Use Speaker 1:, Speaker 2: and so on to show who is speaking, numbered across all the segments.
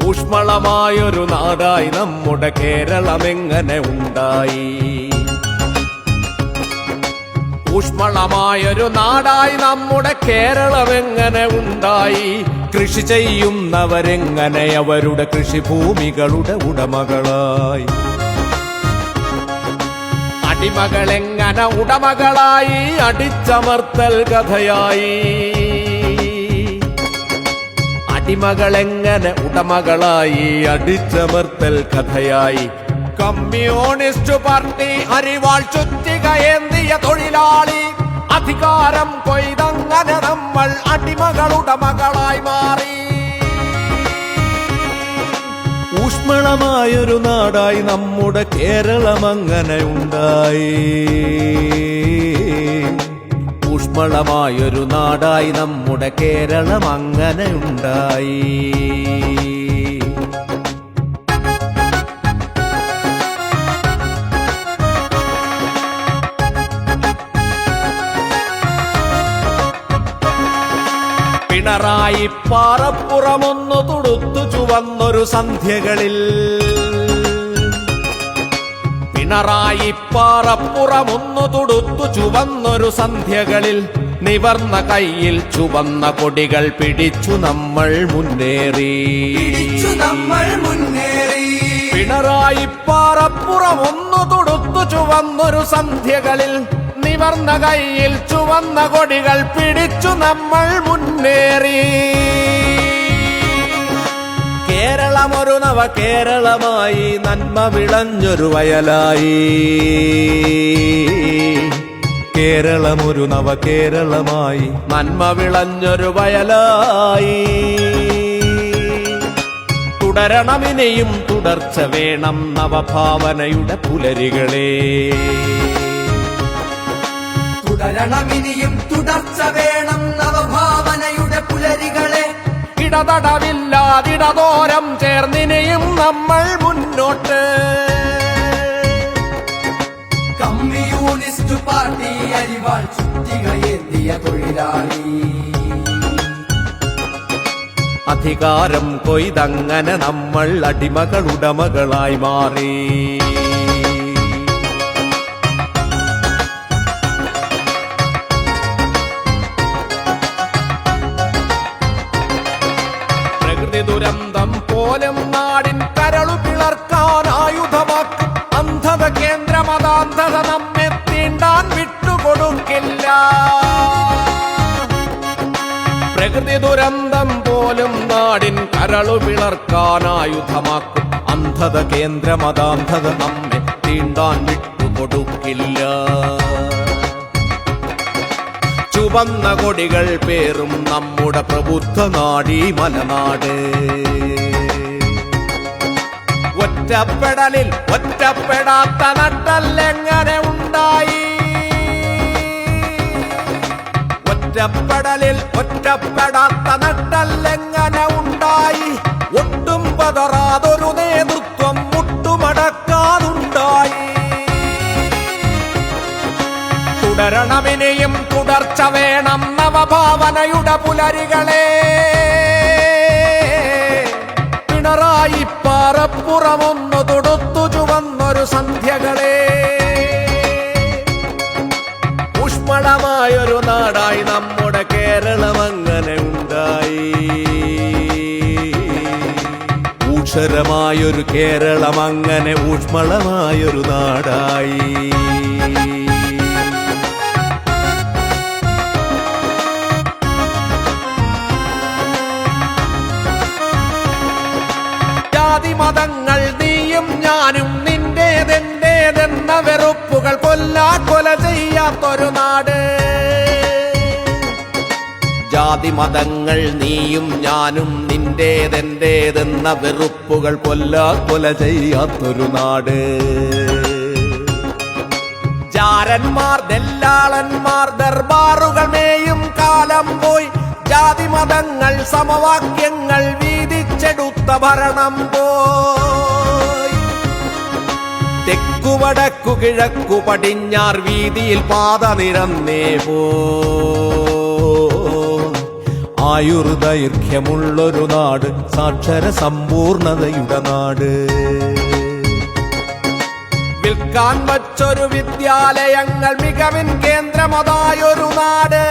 Speaker 1: ഊഷ്മളമായൊരു നാടായി നമ്മുടെ കേരളമെങ്ങനെ ഉണ്ടായി? ഊഷ്മളമായൊരു നാടായി നമ്മുടെ കേരളമെങ്ങനെ ഉണ്ടായി? കൃഷി ചെയ്യുന്നവരെങ്ങനെ അവരുടെ കൃഷിഭൂമികളുടെ ഉടമകളായി? അടിമകളെങ്ങനെ ഉടമകളായി? അടിച്ചമർത്തൽ കഥയായി. അടിമകളെങ്ങനെ ഉടമകളായി? അടിച്ചമർത്തൽ കഥയായി. കമ്മ്യൂണിസ്റ്റ് പാർട്ടി അരിവാൾ ചുറ്റികയേന്തിയ തൊഴിലാളി അധികാരം കൊയ്തങ്ങനെ നമ്മൾ അടിമകളുടമകളായി മാറി. ഊഷ്മളമായൊരു നാടായി നമ്മുടെ കേരളമങ്ങനെ ഉണ്ടായി. ഊഷ്മളമായൊരു നാടായി നമ്മുടെ കേരളമങ്ങനെ ഉണ്ടായി. പിണറായി പാറപ്പുറമൊന്നു തുടുത്തു ചുവന്നൊരു സന്ധ്യകളിൽ, പിണറായി പാറപ്പുറമൊന്നു തുടുത്തു ചുവന്നൊരു സന്ധ്യകളിൽ നിവർന്ന കയ്യിൽ ചുവന്ന കൊടികൾ പിടിച്ചു നമ്മൾ മുന്നേറി. പിണറായി പാറപ്പുറമൊന്നു തുടുത്തു ചുവന്നൊരു സന്ധ്യകളിൽ നിവർന്ന കയ്യിൽ ചുവന്ന കൊടികൾ പിടിച്ചു നമ്മൾ മുന്നേറി. കേരളമൊരു നവ കേരളമായി, നന്മ വിളഞ്ഞൊരു വയലായി. കേരളമൊരു നവ കേരളമായി, നന്മ വിളഞ്ഞൊരു വയലായി. തുടരണമിനെയും തുടർച്ച വേണം നവഭാവനയുടെ പുലരികളെ.
Speaker 2: തുടരണമിനിയും തുടർച്ച വേണം നവഭാവനയുടെ പുലരികളെ.
Speaker 1: ഇടതടവില്ലാതിടതോരം ചേർന്നിനെയും നമ്മൾ മുന്നോട്ട്.
Speaker 2: കമ്മ്യൂണിസ്റ്റ് പാർട്ടി അരിവാൾ ചുറ്റികയേന്തിയ തൊഴിലാളി
Speaker 1: അധികാരം കൊയ്തങ്ങനെ നമ്മൾ അടിമകളുടമകളായി മാറി. ദുരന്തം പോലും നാടിൻ കരളു പിളർക്കാൻ ആയുധമാക്കും അന്ധത കേന്ദ്രമതാന്ധത നമ്മെ തീണ്ടാൻ വിട്ടുകൊടുക്കില്ല. പ്രകൃതി ദുരന്തം പോലും നാടിൻ കരളു പിളർക്കാൻ ആയുധമാക്കും അന്ധത കേന്ദ്രമതാന്ധത നമ്മെ തീണ്ടാൻ വിട്ടുകൊടുക്കില്ല. ചുവന്ന കൊടികൾ പേറും നമ്മുടെ പ്രബുദ്ധ നാടീ മലനാട്. ഒറ്റപ്പെടലിൽ ഒറ്റപ്പെടാത്ത നട്ടല്ലെങ്ങനെ ഉണ്ടായി? ഒറ്റപ്പെടലിൽ ഒറ്റപ്പെടാത്ത നട്ടല്ലെങ്ങനെ ഉണ്ടായി? ഒട്ടും പതറാതൊരു നേതൃത്വം മുട്ടുമടക്കാതുണ്ടായി. തുടരണമിനെയും തുടർച്ച വേണം നവഭാവനയുടെ പുലരികളെ. പിണറായി പാറപ്പുറമൊന്നു തൊടുത്തു ചുവന്നൊരു സന്ധ്യകളെ. ഊഷ്മളമായൊരു നാടായി നമ്മുടെ കേരളമങ്ങനെ ഉണ്ടായി. ഊഷരമായൊരു കേരളമങ്ങനെ ഊഷ്മളമായൊരു നാടായി. മതങ്ങൾ നീയും ഞാനും നിന്റേതെന്റേതെന്ന വെറുപ്പുകൾ കൊല ചെയ്യാത്തൊരു നാട്. ജാതി മതങ്ങൾ നീയും ഞാനും നിന്റേതെന്റേതെന്ന വെറുപ്പുകൾ കൊല ചെയ്യാത്തൊരു നാട്. ജാരന്മാർ ദല്ലാളന്മാർ ദർബാറുകൾ മേയും കാലം പോയി. ജാതി മതങ്ങൾ സമവാക്യങ്ങൾ വീതിച്ചെടുത്ത ഭരണം പോയി. തെക്കു വടക്കു കിഴക്കു പടിഞ്ഞാർ വീതിയിൽ പാത നിരന്നേ പോ. ആയുർദൈർഘ്യമുള്ളൊരു നാട്, സാക്ഷര സമ്പൂർണതയുടെ നാട്. വിൽക്കാൻ വച്ചൊരു വിദ്യാലയങ്ങൾ, മികവിൻ കേന്ദ്രമതായൊരു നാട്.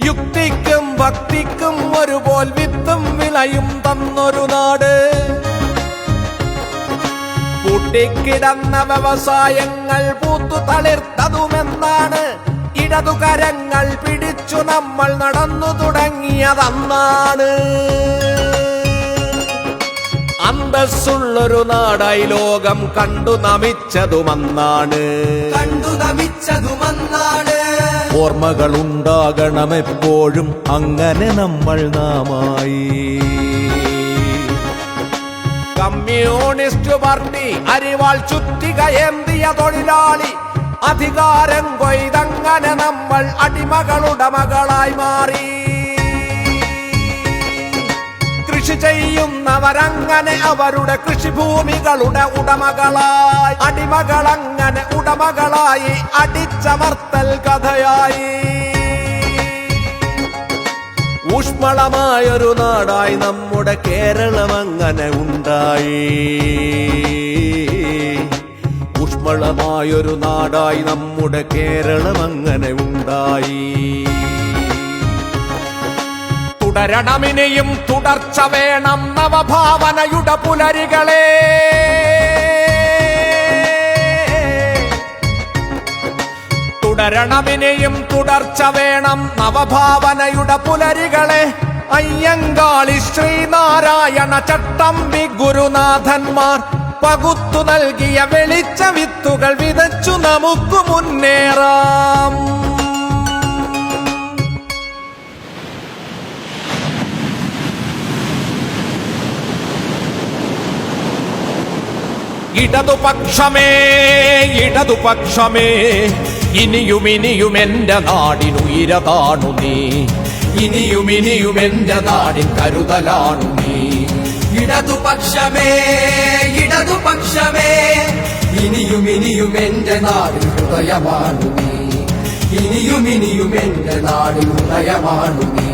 Speaker 1: യുക്തിക്കും ഭക്തിക്കും ഒരുപോൽ വിത്തും വിളയും തന്നൊരു നാട്. പൂട്ടിക്കിടന്ന വ്യവസായങ്ങൾ പൂത്തു തളിർത്തതുമെന്നാണ്. ഇടതുകരങ്ങൾ പിടിച്ചു നമ്മൾ നടന്നു തുടങ്ങിയതന്നാണ്. അന്തസ്സുള്ളൊരു നാടായി ലോകം കണ്ടു നമിച്ചതുമന്നാണ്. ഓർമ്മകളുണ്ടാകണമെപ്പോഴും അങ്ങനെ നമ്മൾ നാമായി. കമ്മ്യൂണിസ്റ്റ് പാർട്ടി അരിവാൾ ചുറ്റികയേന്തിയ തൊഴിലാളി, അധികാരം കൊയ്തങ്ങനെ നമ്മൾ അടിമകളുടെ മകളായി മാറി. കൃഷി ചെയ്യുന്നവരങ്ങനെ അവരുടെ കൃഷിഭൂമികളുടെ ഉടമകളായി, അടിമകളങ്ങനെ ഉടമകളായി, അടിച്ചമർത്തൽ കഥയായി. ഊഷ്മളമായൊരു നാടായി നമ്മുടെ കേരളം അങ്ങനെ ഉണ്ടായി. ഊഷ്മളമായൊരു നാടായി നമ്മുടെ കേരളം അങ്ങനെ ഉണ്ടായി. തുടരണമിനിയും തുടർച്ച വേണം നവഭാവനയുടെ പുലരികളെ. തുടരണമിനിയും തുടർച്ച വേണം നവഭാവനയുടെ പുലരികളെ. അയ്യങ്കാളി, ശ്രീനാരായണ, ചട്ടമ്പി ഗുരുനാഥന്മാർ പകുത്തു നൽകിയ വെളിച്ച വിത്തുകൾ വിതച്ചു നമുക്ക് മുന്നേറാം. ഇടതുപക്ഷമേ ഇടതുപക്ഷമേ, ഇനിയും ഇനിയും എന്റെ നാടിനുയരതാണു നീ. ഇനിയും ഇനിയും എന്റെ നാടിൻ കരുതലാണു നീ.
Speaker 2: ഇടതുപക്ഷമേ ഇടതുപക്ഷമേ, ഇനിയും ഇനിയും എന്റെ നാടിൻ ഹൃദയമാണു നീ. ഇനിയും ഇനിയും എന്റെ നാടിൻ ഹൃദയമാണു നീ.